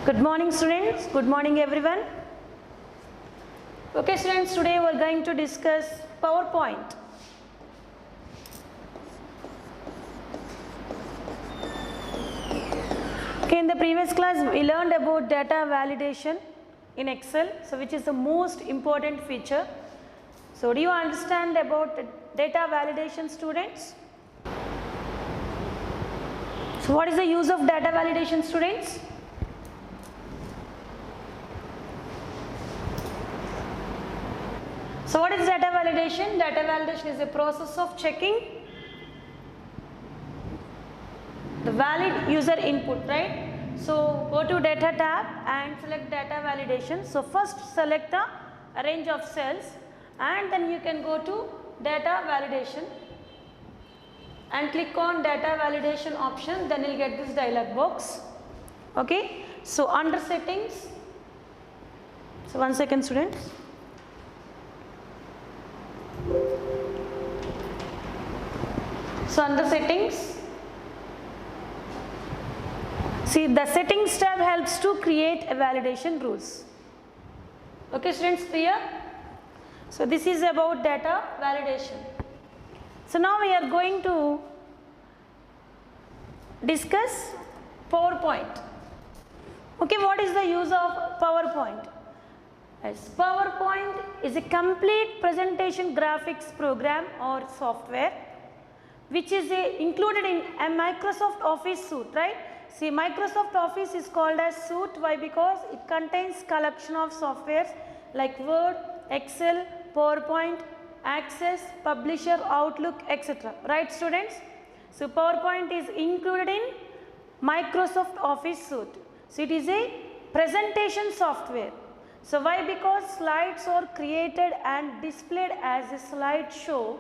Good morning students, good morning everyone. Okay students, today we are going to discuss PowerPoint. Okay, in the previous class we learned about data validation in Excel, so which is the most important feature. So do you understand about data validation, students? So what is the use of data validation, students? So what is data validation? Data validation is a process of checking the valid user input, right? So go to data tab and select data validation. So first select the range of cells and then you can go to data validation and click on data validation option, then you'll get this dialog box. Okay, so under settings, so one second students. So under settings, see the settings tab helps to create a validation rules. Okay students, clear? So this is about data validation. So now we are going to discuss PowerPoint. Okay, what is the use of PowerPoint? As PowerPoint is a complete presentation graphics program or software which is included in a Microsoft Office suite, right? See, Microsoft Office is called as suite. Why? Because it contains collection of softwares like Word, Excel, PowerPoint, Access, Publisher, Outlook, etc. Right students? So PowerPoint is included in Microsoft Office suite. So it is a presentation software. So why? Because slides are created and displayed as a slideshow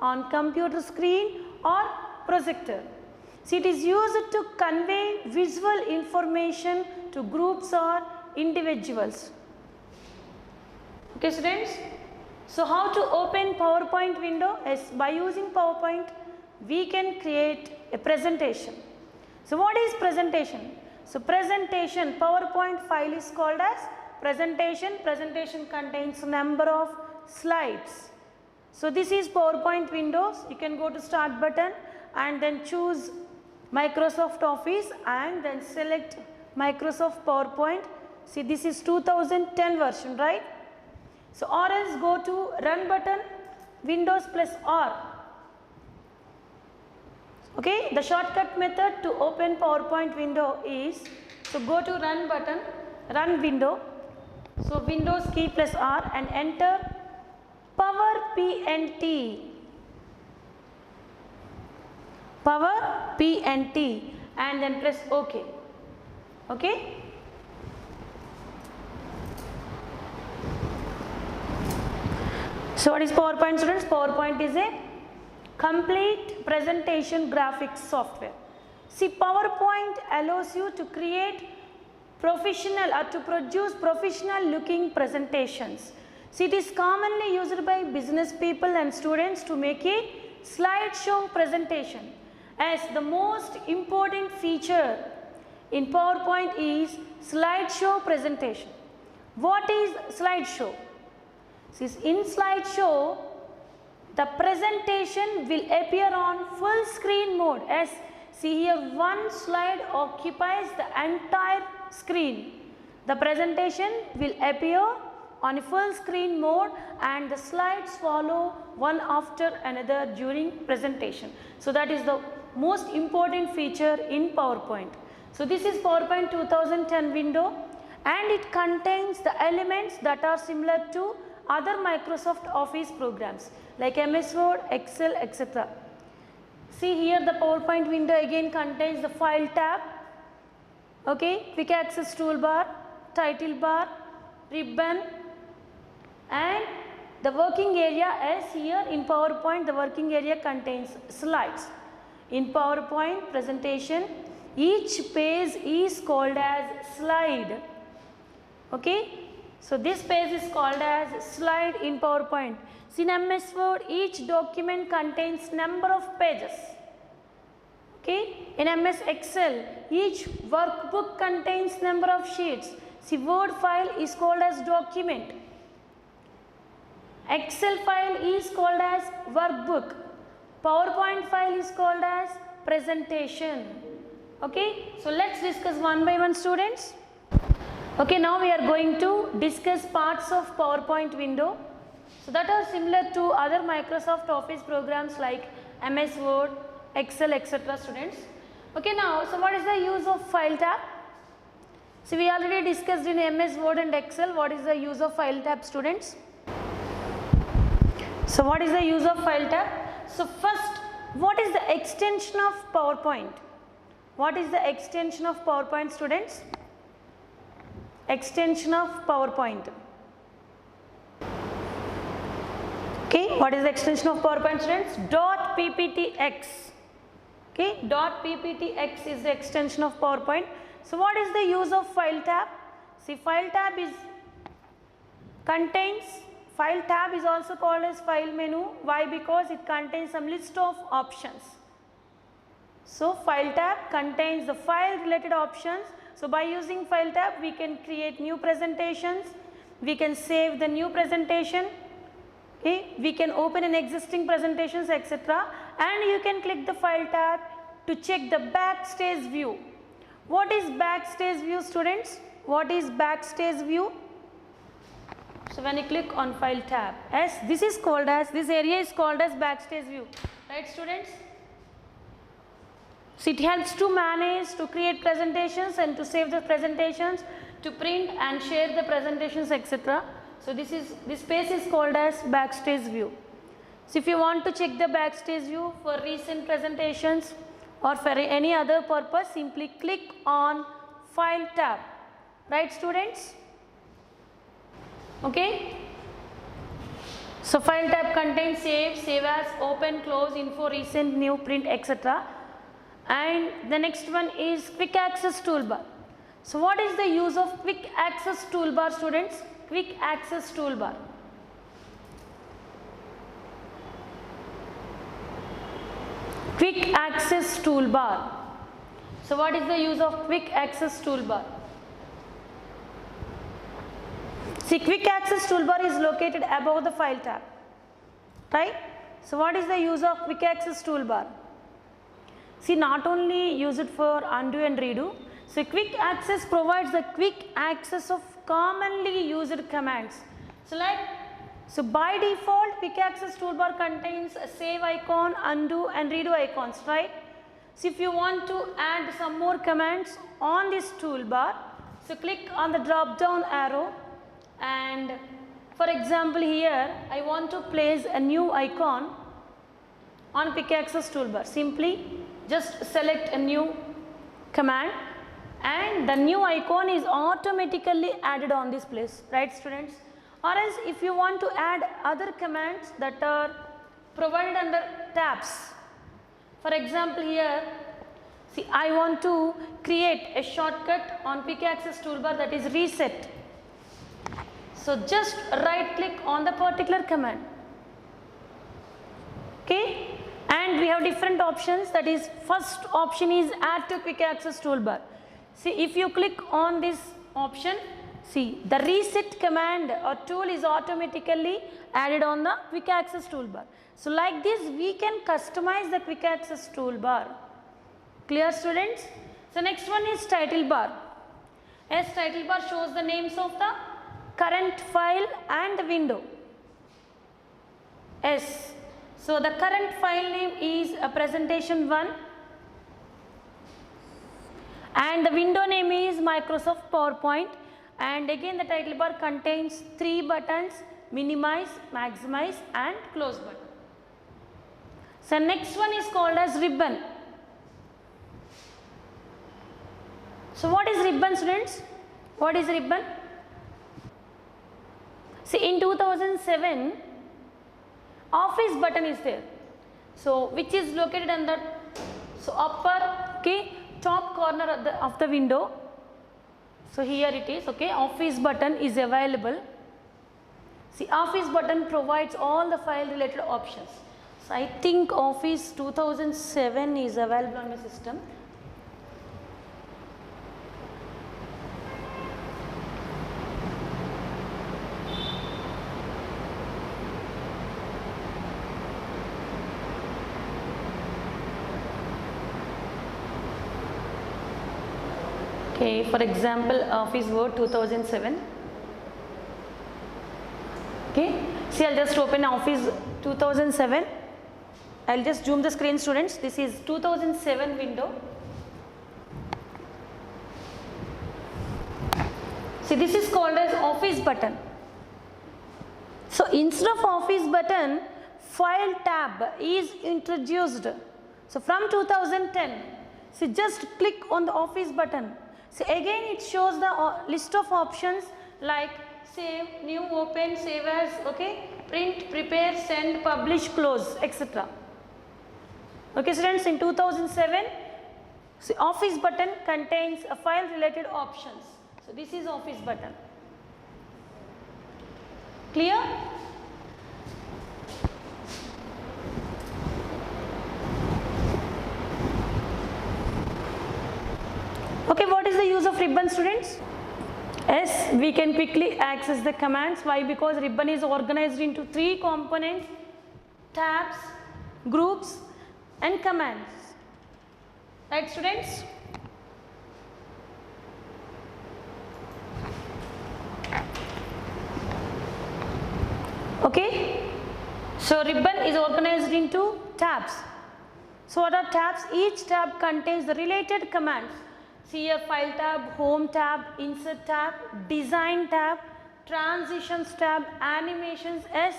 on computer screen or projector. So it is used to convey visual information to groups or individuals. Okay students, so how to open PowerPoint window? Is by using PowerPoint we can create a presentation. So what is presentation? So presentation, PowerPoint file is called as presentation. Presentation contains number of slides. So this is PowerPoint windows. You can go to start button and then choose Microsoft Office and then select Microsoft PowerPoint. See, this is 2010 version, right? So or else go to run button, Windows plus R. Okay, the shortcut method to open PowerPoint window is, so go to run button, run window. So Windows key plus R and enter Power PNT. Power PNT and then press OK. Okay. So what is PowerPoint, students? PowerPoint is a complete presentation graphics software. See, PowerPoint allows you to create professional or to produce professional looking presentations. See, it is commonly used by business people and students to make a slideshow presentation. As the most important feature in PowerPoint is slideshow presentation. What is slideshow? See, in slideshow, the presentation will appear on full screen mode. As see here, one slide occupies the entire screen. The presentation will appear on a full screen mode and the slides follow one after another during presentation. So that is the most important feature in PowerPoint. So this is PowerPoint 2010 window and it contains the elements that are similar to other Microsoft Office programs like MS Word, Excel, etc. See here, the PowerPoint window again contains the file tab, okay, quick access toolbar, title bar, ribbon, and the working area. As here in PowerPoint the working area contains slides. In PowerPoint presentation each page is called as slide. Okay, so this page is called as slide in PowerPoint. See, in MS Word each document contains number of pages. Okay, in MS Excel, each workbook contains number of sheets. See, Word file is called as document. Excel file is called as workbook. PowerPoint file is called as presentation. Okay, so let's discuss one by one, students. Okay, now we are going to discuss parts of PowerPoint window. So that are similar to other Microsoft Office programs like MS Word, Excel, etc. students. Okay, now, so what is the use of File tab? So we already discussed in MS Word and Excel what is the use of File tab, students. So what is the use of File tab? So first, what is the extension of PowerPoint? What is the extension of PowerPoint, students? Extension of PowerPoint. Okay, what is the extension of PowerPoint, students? .pptx. Okay, .pptx is the extension of PowerPoint. So what is the use of File tab? See, File tab File tab is also called as File menu. Why? Because it contains some list of options. So File tab contains the file related options. So by using File tab, we can create new presentations, we can save the new presentation, okay, we can open an existing presentations, etc. And you can click the File tab to check the backstage view. What is backstage view, students? What is backstage view? So when you click on File tab, this area is called as backstage view, right, students? So it helps to manage, to create presentations and to save the presentations, to print and share the presentations, etc. So this space is called as backstage view. So if you want to check the backstage view for recent presentations or for any other purpose, simply click on File tab, right, students? Okay. So File tab contains save as, open, close, info, recent, new, print, etc. And the next one is Quick Access Toolbar. So what is the use of Quick Access Toolbar, students? Quick Access Toolbar. Quick Access Toolbar. So what is the use of Quick Access Toolbar? See, Quick Access Toolbar is located above the File tab, right? So what is the use of Quick Access Toolbar? See, not only use it for undo and redo. So Quick Access provides the quick access of commonly used commands. So by default, Quick Access Toolbar contains a save icon, undo and redo icons, right? So if you want to add some more commands on this toolbar, so click on the drop down arrow, and for example here I want to place a new icon on Quick Access Toolbar. Simply just select a new command and the new icon is automatically added on this place, right, students? Or else if you want to add other commands that are provided under tabs, for example here, see, I want to create a shortcut on Quick Access Toolbar, that is reset. So just right click on the particular command, okay, and we have different options. That is, first option is add to Quick Access Toolbar. See, if you click on this option, see, the reset command or tool is automatically added on the Quick Access Toolbar. So like this we can customize the Quick Access Toolbar. Clear, students? So next one is title bar. As title bar shows the names of the current file and the window. S. So the current file name is a presentation 1 and the window name is Microsoft PowerPoint, and again the title bar contains 3 buttons: minimize, maximize and close button. So next one is called as ribbon. So what is ribbon, students? What is ribbon? See, in 2007 Office button is there, so which is located under upper, okay, top corner of the window. So here it is, okay, Office button is available. See, Office button provides all the file related options. So I think Office 2007 is available on the system. Okay, for example, Office Word 2007. Okay, see, I'll just open Office 2007. I'll just zoom the screen, students. This is 2007 window. See, this is called as Office button. So instead of Office button, File tab is introduced. So from 2010, see, just click on the Office button. So again it shows the list of options like save, new, open, save as, okay, print, prepare, send, publish, close, etc. Okay, students, in 2007, see, Office button contains a file related options. So this is Office button. Clear? Okay, what is the use of ribbon, students? Yes, we can quickly access the commands. Why? Because ribbon is organized into 3 components: tabs, groups and commands. Right, students? Okay, so ribbon is organized into tabs. So what are tabs? Each tab contains the related commands. See here, File tab, Home tab, Insert tab, Design tab, Transitions tab, Animations. Yes,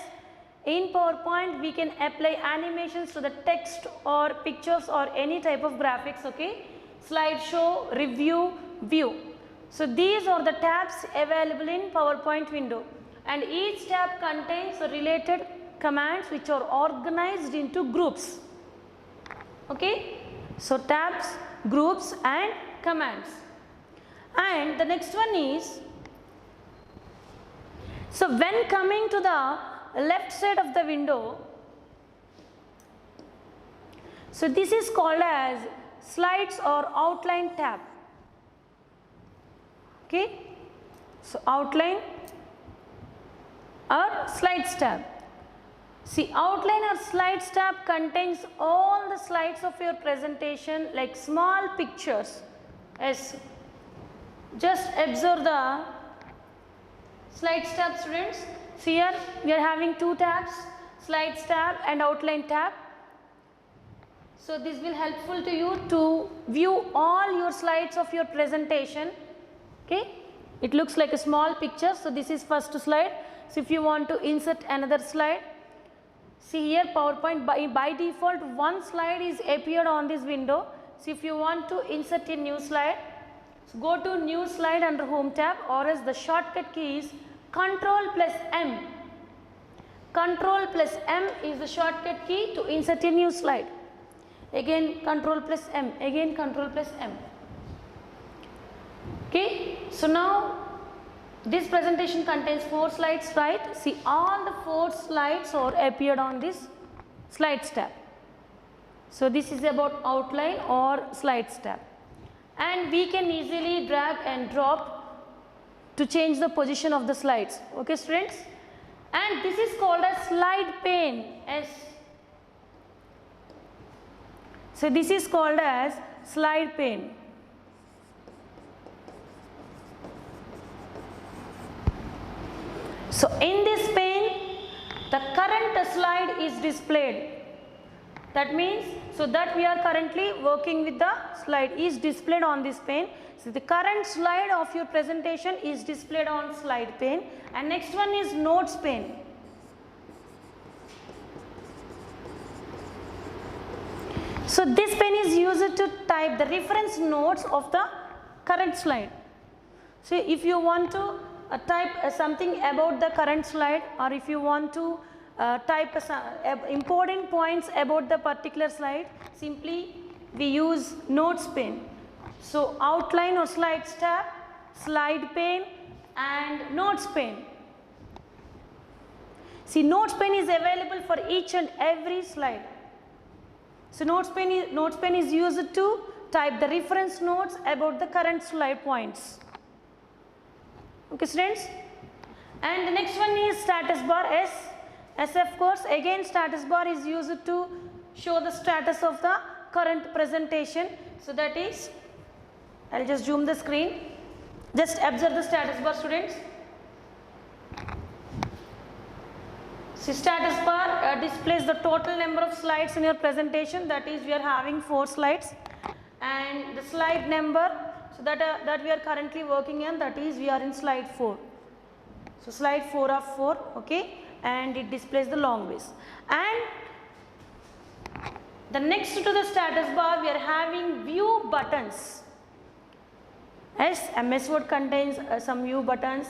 in PowerPoint we can apply animations to the text or pictures or any type of graphics. Okay, slideshow, review, view. So these are the tabs available in PowerPoint window, and each tab contains the related commands which are organized into groups. Okay, so tabs, groups and commands. And the next one is, so when coming to the left side of the window, so this is called as slides or outline tab. Okay, so outline or slides tab. See, outline or slides tab contains all the slides of your presentation like small pictures. Yes, just observe the slides tab, students. See here we are having 2 tabs, slides tab and outline tab. So this will helpful to you to view all your slides of your presentation. Okay, it looks like a small picture. So this is first slide. So if you want to insert another slide, see here PowerPoint by default 1 slide is appeared on this window. So if you want to insert a new slide, so go to new slide under Home tab, or as the shortcut key is Ctrl plus M. Ctrl plus M is the shortcut key to insert a new slide. Again Ctrl plus M, again Ctrl plus M. Okay, so now this presentation contains 4 slides, right? See, all the 4 slides are appeared on this slides tab. So this is about outline or slides tab, and we can easily drag and drop to change the position of the slides. Okay, students, and this is called a slide pane. Yes, so this is called as slide pane. So in this pane, the current slide is displayed. That means, so that we are currently working with the slide is displayed on this pane. So the current slide of your presentation is displayed on slide pane, and next one is notes pane. So this pen is used to type the reference notes of the current slide. So if you want to type something about the current slide, or if you want to type important points about the particular slide, simply we use notes pane. So outline or slides tab, slide pane and notes pane. See, notes pane is available for each and every slide. So notes pane is used to type the reference notes about the current slide points. Okay students, and the next one is status bar. S of course, again status bar is used to show the status of the current presentation. So that is, I'll just zoom the screen. Just observe the status bar students. See, status bar displays the total number of slides in your presentation. That is, we are having 4 slides, and the slide number, so that we are currently working on, that is we are in slide 4. So slide 4 of 4, okay, and it displays the long ways. And the next to the status bar we are having view buttons. Yes, MS Word contains some view buttons.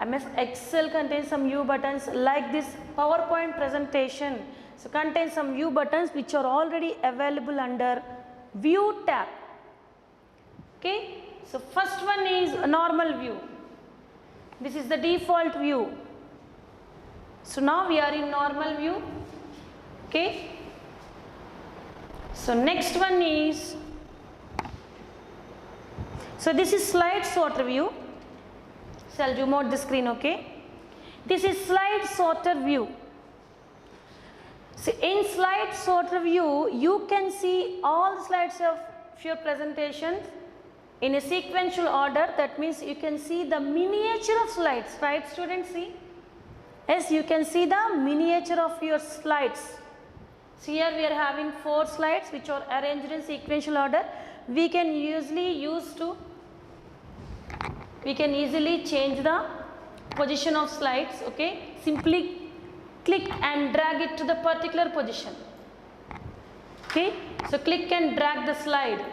MS Excel contains some view buttons, like this PowerPoint presentation. So contains some view buttons which are already available under view tab. Okay, so first one is a normal view. This is the default view. So now we are in normal view. Okay, so next one is, so this is slide sorter view. So I'll zoom out the screen, okay. This is slide sorter view. So in slide sorter view, you can see all the slides of your presentation in a sequential order. That means you can see the miniature of slides, right students? See, yes, you can see the miniature of your slides. So here we are having 4 slides which are arranged in sequential order. We can easily change the position of slides, okay. Simply click and drag it to the particular position, okay. So click and drag the slide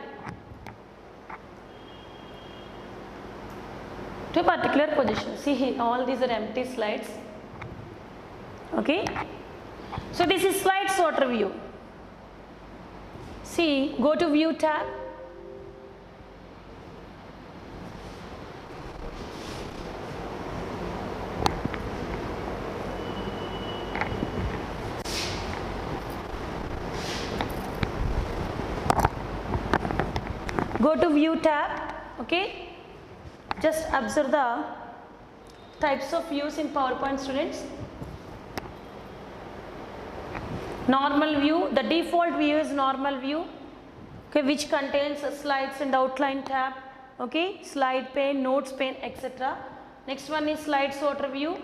to a particular position. See, all these are empty slides, okay. So this is slide sorter view. See, go to view tab. Go to view tab, okay. Just observe the types of views in PowerPoint students. Normal view, the default view is normal view, okay, which contains slides and outline tab, okay, slide pane, notes pane, etc. Next one is slide sorter view.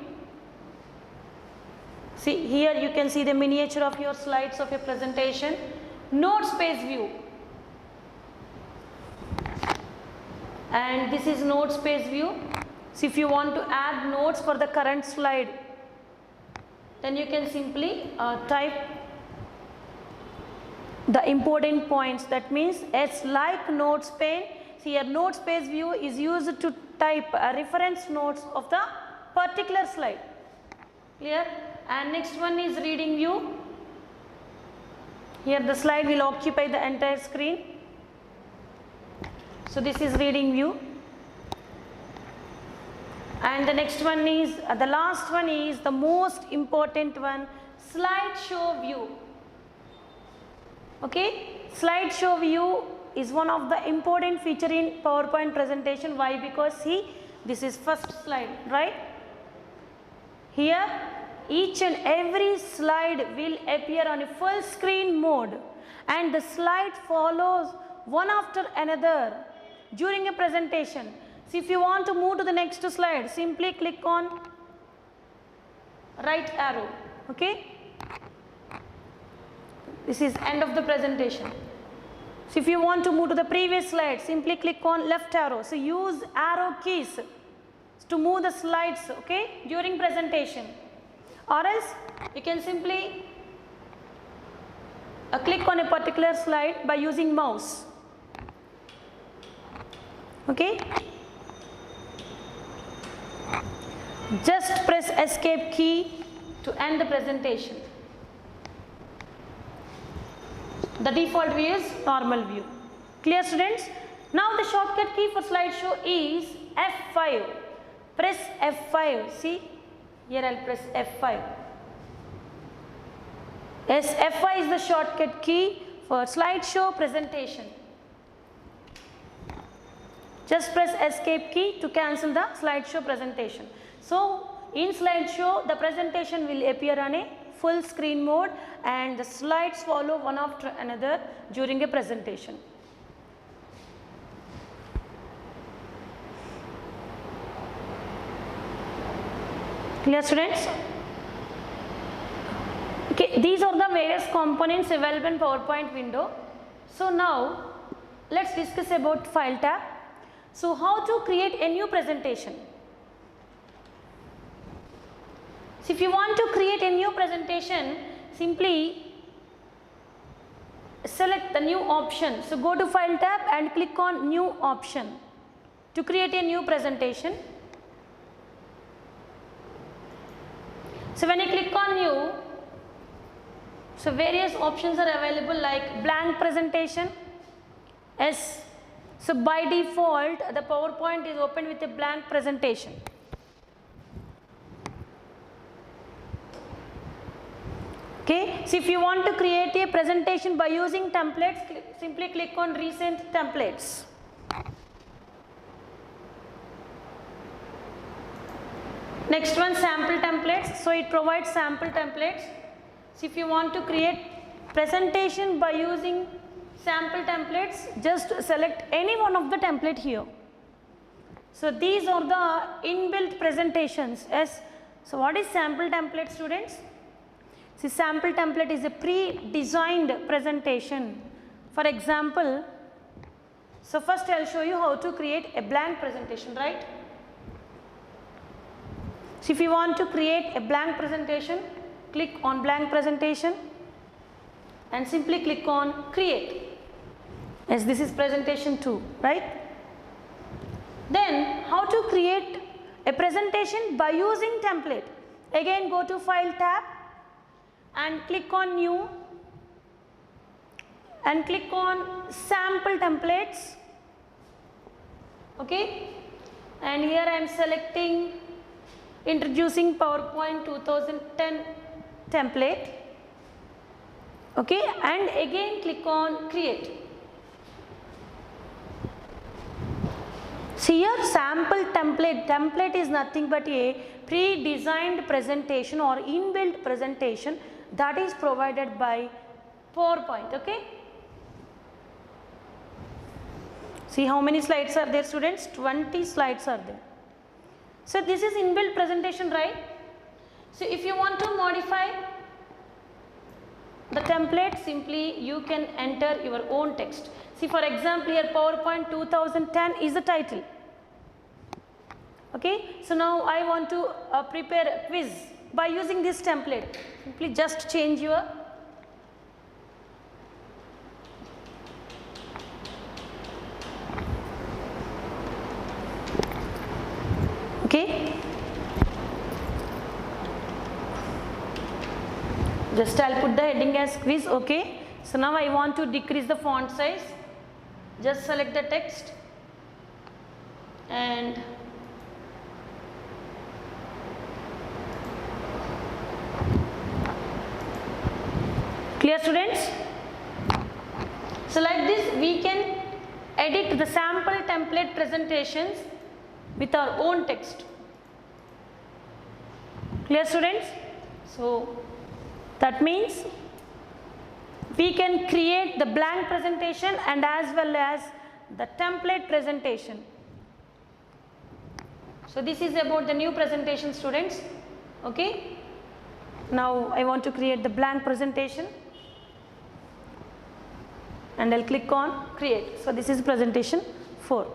See, here you can see the miniature of your slides of your presentation. Note space view, and this is note space view. So if you want to add notes for the current slide, then you can simply type the important points. That means it's like notes pane. See, here note space view is used to type reference notes of the particular slide. Clear? And next one is reading view. Here the slide will occupy the entire screen. So this is reading view. And the next one is, the last one is the most important one, slideshow view. Okay, slideshow view is one of the important feature in PowerPoint presentation. Why? Because see, this is first slide, right? Here each and every slide will appear on a full screen mode, and the slide follows one after another during a presentation. So if you want to move to the next slide, simply click on right arrow, okay. This is end of the presentation. So if you want to move to the previous slide, simply click on left arrow. So use arrow keys to move the slides, okay, during presentation. Or else you can simply click on a particular slide by using mouse, okay. Just press escape key to end the presentation. The default view is normal view. Clear students? Now the shortcut key for slideshow is F5. Press F5. See, here I'll press F5. Yes, F5 is the shortcut key for slideshow presentation. Just press escape key to cancel the slideshow presentation. So in slideshow the presentation will appear on a full screen mode and the slides follow one after another during a presentation. Clear, students? Okay, these are the various components available in PowerPoint window. So now let's discuss about File tab. So how to create a new presentation? So if you want to create a new presentation, simply select the new option. So go to File tab and click on New option to create a new presentation. So when you click on New, so various options are available like blank presentation. Yes. So by default the PowerPoint is opened with a blank presentation. Okay. So if you want to create a presentation by using templates, simply click on recent templates. Next one, sample templates. So it provides sample templates. So if you want to create presentation by using sample templates, just select any one of the template here. So these are the inbuilt presentations. Yes. So what is sample template, students? See, sample template is a pre-designed presentation. For example, so first I will show you how to create a blank presentation, right? So if you want to create a blank presentation, click on blank presentation and simply click on create. Yes, this is presentation 2, right? Then how to create a presentation by using template? Again go to File tab and click on New and click on Sample Templates. Okay, and here I am selecting Introducing PowerPoint 2010 template. Okay, and again click on Create. See here, sample template is nothing but a pre-designed presentation or inbuilt presentation that is provided by PowerPoint. Okay, see how many slides are there, students? 20 slides are there. So this is inbuilt presentation, right? So if you want to modify the template, simply you can enter your own text. See, for example, here PowerPoint 2010 is the title. Okay, so now I want to prepare a quiz by using this template. Simply just change your okay. Just I'll put the heading as quiz. Okay. So now I want to decrease the font size. Just select the text and clear, students? So like this we can edit the sample template presentations with our own text. Clear, students? So that means we can create the blank presentation and as well as the template presentation. So this is about the new presentation, students. Okay. Now I want to create the blank presentation and I'll click on create. So this is presentation 4.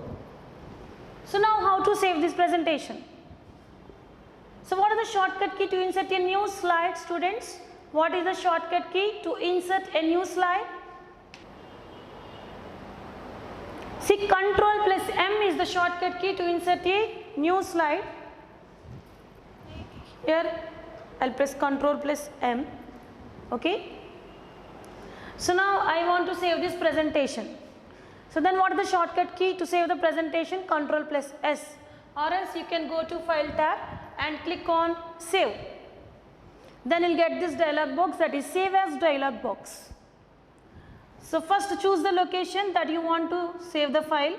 So now how to save this presentation? So what is the shortcut key to insert a new slide, students? What is the shortcut key to insert a new slide? See, Control plus M is the shortcut key to insert a new slide. Here I'll press Control plus M. Okay. So now I want to save this presentation. So then what is the shortcut key to save the presentation? Control plus S, or else you can go to File tab and click on Save. Then you'll get this dialog box, that is save as dialog box. So first choose the location that you want to save the file.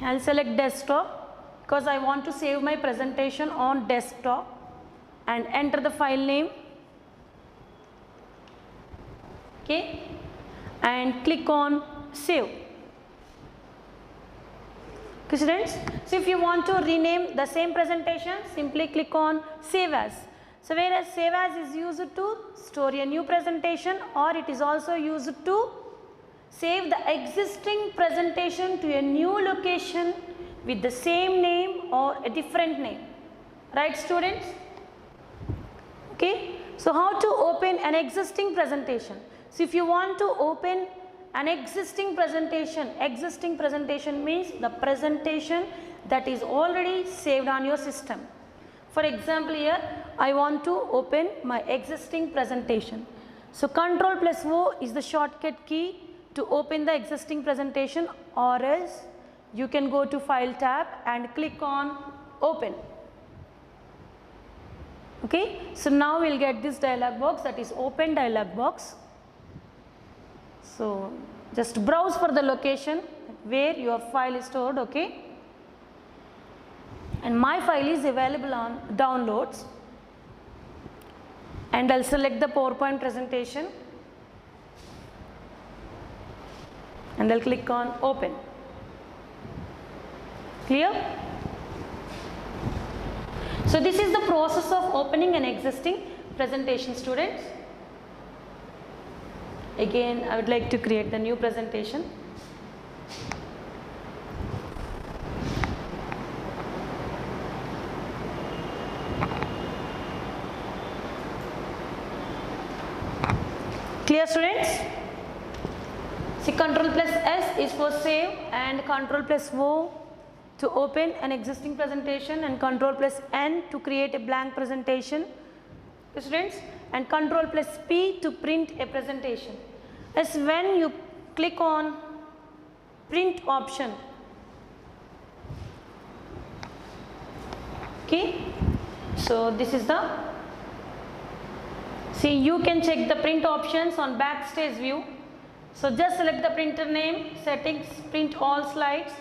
I'll select desktop because I want to save my presentation on desktop, and enter the file name. Okay, and click on save. Okay, students, so if you want to rename the same presentation, simply click on save as. So whereas save as is used to store a new presentation, or it is also used to save the existing presentation to a new location with the same name or a different name, right students? Okay, so how to open an existing presentation? So if you want to open an existing presentation means the presentation that is already saved on your system. For example, here I want to open my existing presentation. So Ctrl plus O is the shortcut key to open the existing presentation, or else you can go to File tab and click on Open. Okay, so now we'll get this dialog box, that is Open dialog box. So just browse for the location where your file is stored. Okay, and my file is available on downloads, and I'll select the PowerPoint presentation and I'll click on Open. Clear? So this is the process of opening an existing presentation, students. Again, I would like to create the new presentation. Clear, students? See, Ctrl plus S is for save, and Ctrl plus O to open an existing presentation, and Ctrl plus N to create a blank presentation, students, and Ctrl plus P to print a presentation. As when you click on print option, okay, so this is the, see, you can check the print options on backstage view. So just select the printer name, settings, print all slides,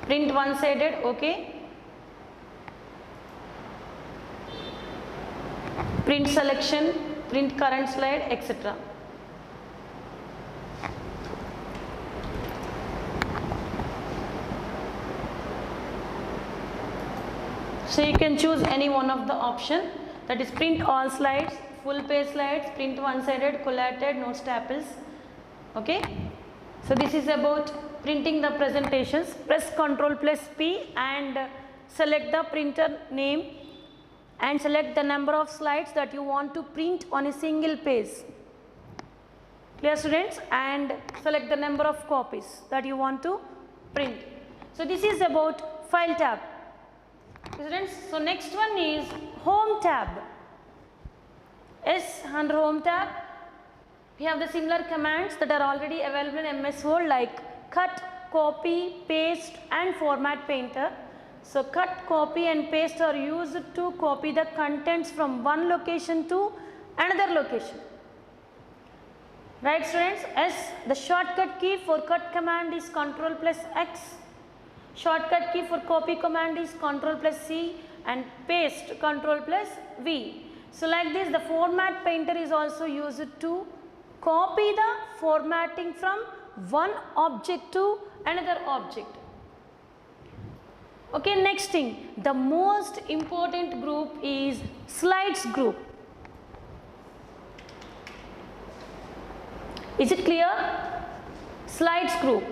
print one-sided, okay, print selection, print current slide, etc. So you can choose any one of the option, that is print all slides, full page slides, print one-sided, collated, no staples. Okay, so this is about printing the presentations. Press Ctrl plus P and select the printer name and select the number of slides that you want to print on a single page. Clear, students? And select the number of copies that you want to print. So this is about File tab. Students, so next one is Home tab. Yes, under Home tab we have the similar commands that are already available in MS Word, like cut, copy, paste and format painter. So cut, copy and paste are used to copy the contents from one location to another location. Right, students? Yes, the shortcut key for cut command is Ctrl plus X. Shortcut key for copy command is Ctrl plus C, and paste Ctrl plus V. So like this, the format painter is also used to copy the formatting from one object to another object. Okay, next thing, the most important group is slides group. Is it clear? Slides group.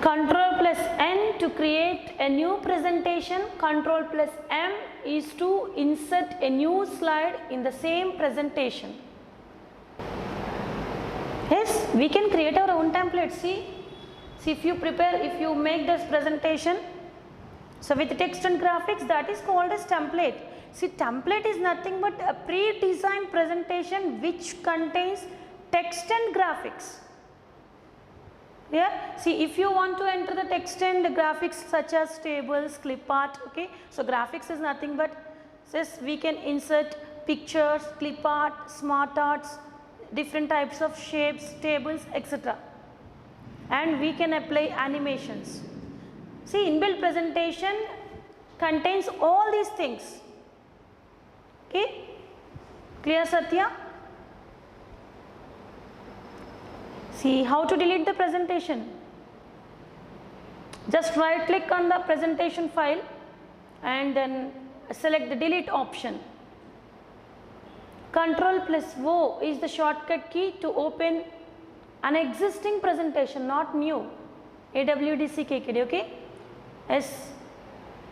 Ctrl plus N to create a new presentation, Ctrl plus M is to insert a new slide in the same presentation. Yes, we can create our own template. See, if you make this presentation, so with text and graphics, that is called as template. See, template is nothing but a pre-designed presentation which contains text and graphics. Here, see, if you want to enter the text and the graphics such as tables, clip art, okay. So graphics is nothing but says we can insert pictures, clip art, smart arts, different types of shapes, tables, etc. And we can apply animations. See, inbuilt presentation contains all these things. Okay, clear, Satya? See how to delete the presentation. Just right click on the presentation file and then select the delete option. Ctrl+O is the shortcut key to open an existing presentation, not new. AWDC KKD, okay? Yes,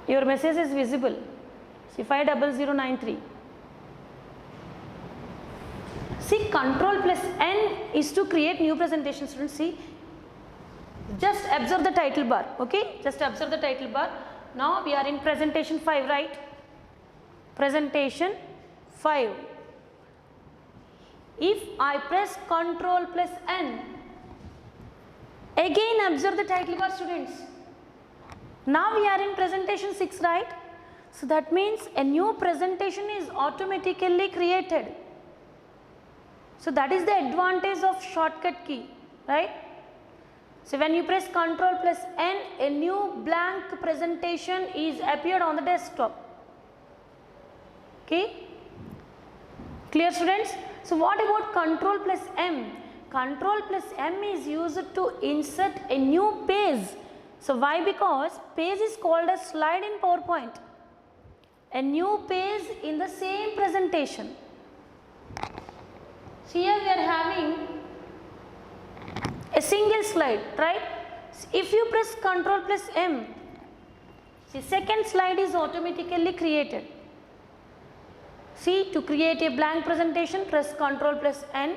your message is visible. See 50093. See, Ctrl+N is to create new presentation, students. See, just observe the title bar, okay? Just observe the title bar. Now we are in presentation 5, right? Presentation 5. If I press Ctrl+N, again observe the title bar, students. Now we are in presentation 6, right? So that means a new presentation is automatically created. So that is the advantage of shortcut key, right? So when you press Ctrl+N, a new blank presentation is appeared on the desktop. Okay? Clear, students? So what about Ctrl+M? Ctrl+M is used to insert a new page. So why? Because page is called a slide in PowerPoint. A new page in the same presentation. So here we are having a single slide, right? So if you press Ctrl+M, the second slide is automatically created. See, to create a blank presentation, press Ctrl+N.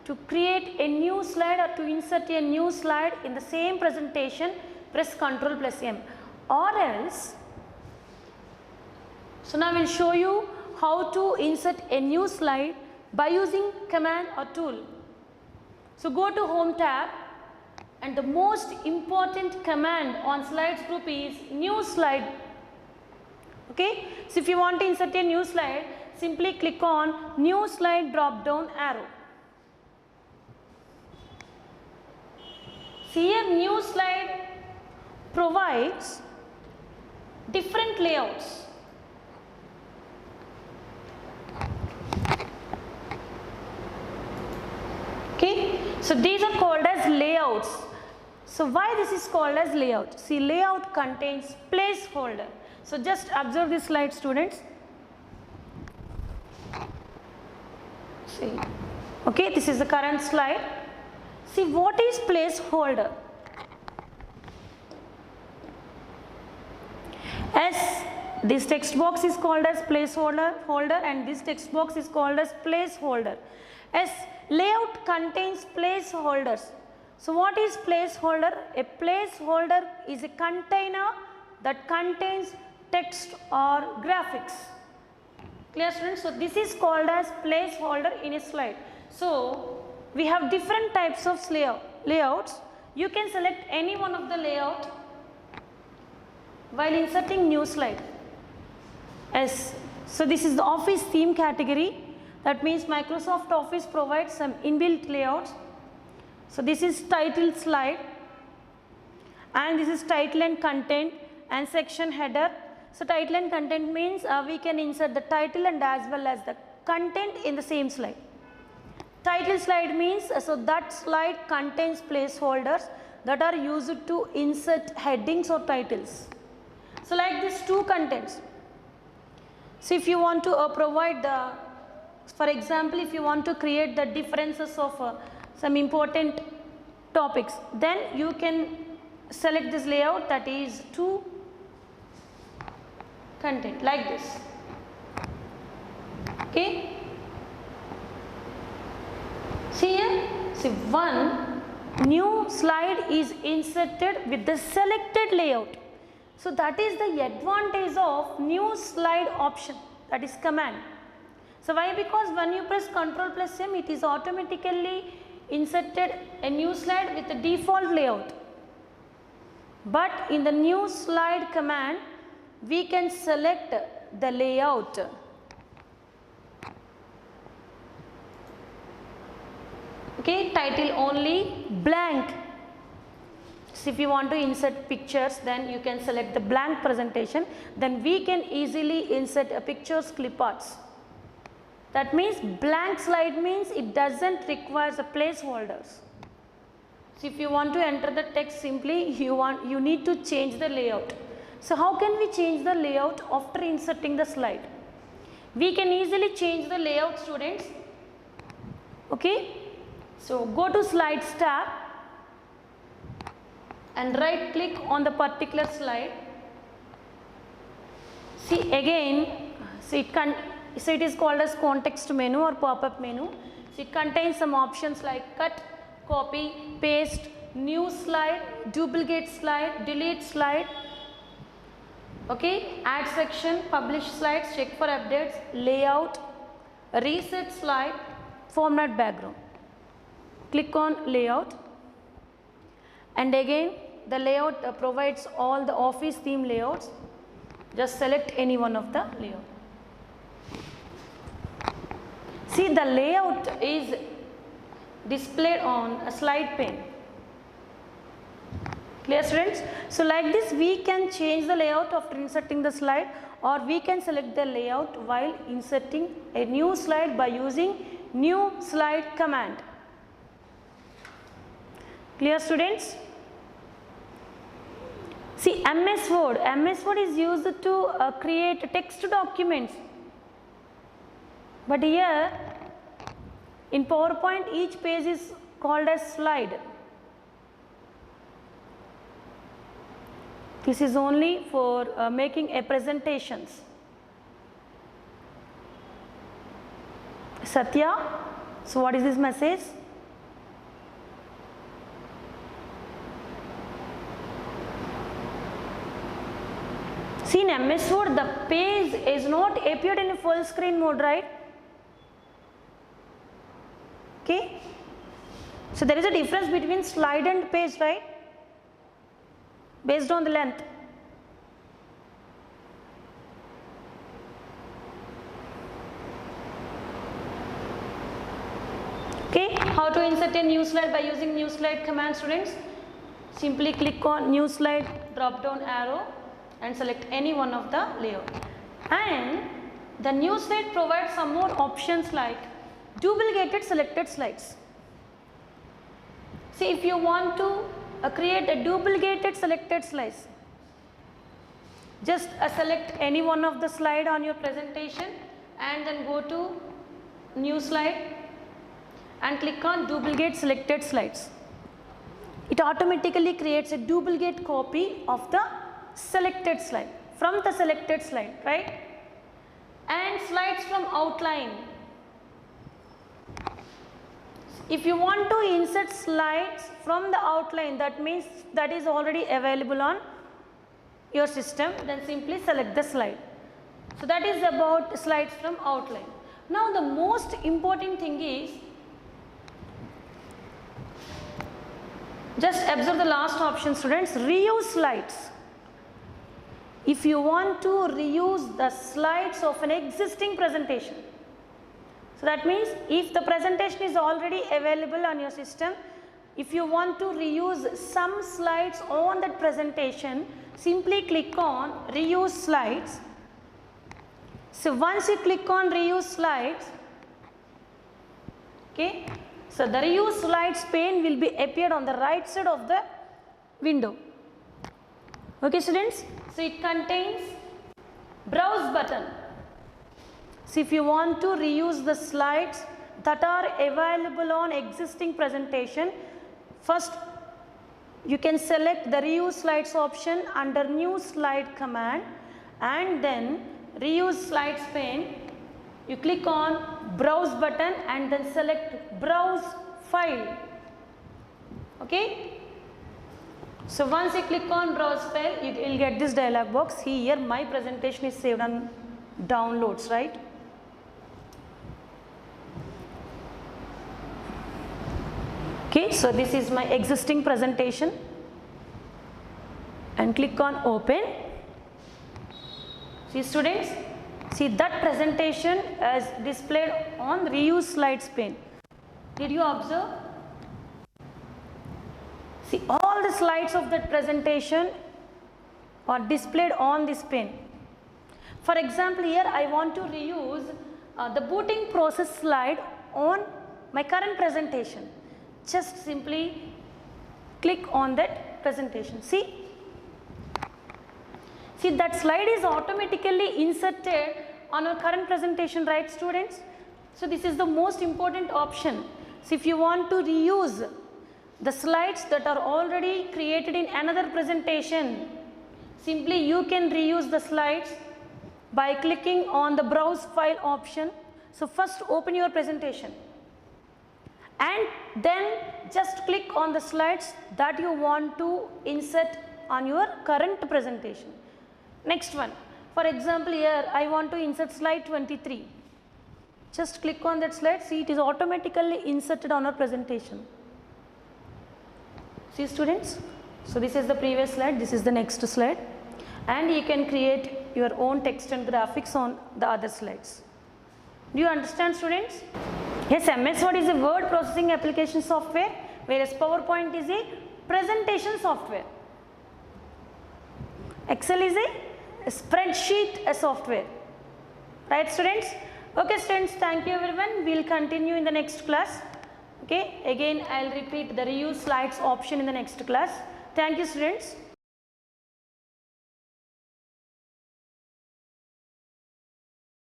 To create a new slide or to insert a new slide in the same presentation, press Ctrl+M. Or else, so now I will show you how to insert a new slide by using command or tool. So go to Home tab, and the most important command on slides group is new slide. Okay, so if you want to insert a new slide, simply click on new slide drop down arrow. See, here new slide provides different layouts. Okay, so these are called as layouts. So why this is called as layout? See, layout contains placeholder. So just observe this slide, students. See, okay, this is the current slide. See, what is placeholder? As this text box is called as placeholder and this text box is called as placeholder. As layout contains placeholders. So what is placeholder? A placeholder is a container that contains text or graphics. Clear, students? So this is called as placeholder in a slide. So we have different types of layouts. You can select any one of the layout while inserting new slide. Yes. So this is the Office theme category. That means Microsoft Office provides some inbuilt layouts. So this is title slide, and this is title and content and section header. So title and content means we can insert the title and as well as the content in the same slide. Title slide means so that slide contains placeholders that are used to insert headings or titles. So like these two contents. So if you want to provide the, for example, if you want to create the differences of some important topics, then you can select this layout, that is to content, like this. Okay. See here, see, one new slide is inserted with the selected layout. So that is the advantage of new slide option, that is command. So why? Because when you press Ctrl+M, it is automatically inserted a new slide with the default layout, but in the new slide command we can select the layout. Okay, title only blank. So if you want to insert pictures, then you can select the blank presentation, then we can easily insert a pictures clip arts. That means blank slide means it doesn't require the placeholders. So if you want to enter the text, simply you need to change the layout. So how can we change the layout after inserting the slide? We can easily change the layout, students. Okay, so go to slides tab and right click on the particular slide. See again, so it is called as context menu or pop-up menu. So it contains some options like cut, copy, paste, new slide, duplicate slide, delete slide, okay, add section, publish slides, check for updates, layout, reset slide, format background. Click on layout, and again the layout provides all the Office theme layouts. Just select any one of the layout. See, the layout is displayed on a slide pane. Clear, students? So like this we can change the layout after inserting the slide, or we can select the layout while inserting a new slide by using new slide command. Clear, students? See, MS Word is used to create text documents, but here in PowerPoint each page is called as slide. This is only for making a presentations. Satya, so what is this message? See, in MS Word the page is not appeared in a full screen mode, right? Okay, so there is a difference between slide and page, right? Based on the length. Okay, how to insert a new slide by using new slide command, students? Simply click on new slide drop down arrow and select any one of the layout, and the new slide provides some more options like duplicated selected slides. See, if you want to create a duplicated selected slides, just select any one of the slide on your presentation and then go to new slide and click on duplicate selected slides. It automatically creates a duplicate copy of the selected slide from the selected slide, right? And slides from outline. If you want to insert slides from the outline, that means that is already available on your system, then simply select the slide. So that is about slides from outline. Now the most important thing is, just observe the last option, students, reuse slides. If you want to reuse the slides of an existing presentation, so that means if the presentation is already available on your system, if you want to reuse some slides on that presentation, simply click on reuse slides. So once you click on reuse slides, okay, so the reuse slides pane will be appeared on the right side of the window. Okay, students, so it contains browse button. So if you want to reuse the slides that are available on existing presentation, first you can select the reuse slides option under new slide command, and then reuse slides pane, you click on browse button and then select browse file. Okay, so once you click on browse file, you will get this dialog box. Here my presentation is saved on downloads, right? Okay, so this is my existing presentation and click on open. See students, see that presentation is displayed on reuse slides pane. Did you observe? See, all the slides of that presentation are displayed on this pane. For example, here I want to reuse the booting process slide on my current presentation. Just simply click on that presentation. See that slide is automatically inserted on our current presentation, right students? So this is the most important option. So if you want to reuse the slides that are already created in another presentation, simply you can reuse the slides by clicking on the browse file option. So first open your presentation and then just click on the slides that you want to insert on your current presentation. Next one, for example, here I want to insert slide 23. Just click on that slide. See, it is automatically inserted on our presentation. See students, so this is the previous slide, this is the next slide, and you can create your own text and graphics on the other slides. Do you understand students? Yes, MS Word is a word processing application software, whereas PowerPoint is a presentation software. Excel is a spreadsheet software. Right students? Okay students, thank you everyone. We will continue in the next class. Okay, again I will repeat the reuse slides option in the next class. Thank you students.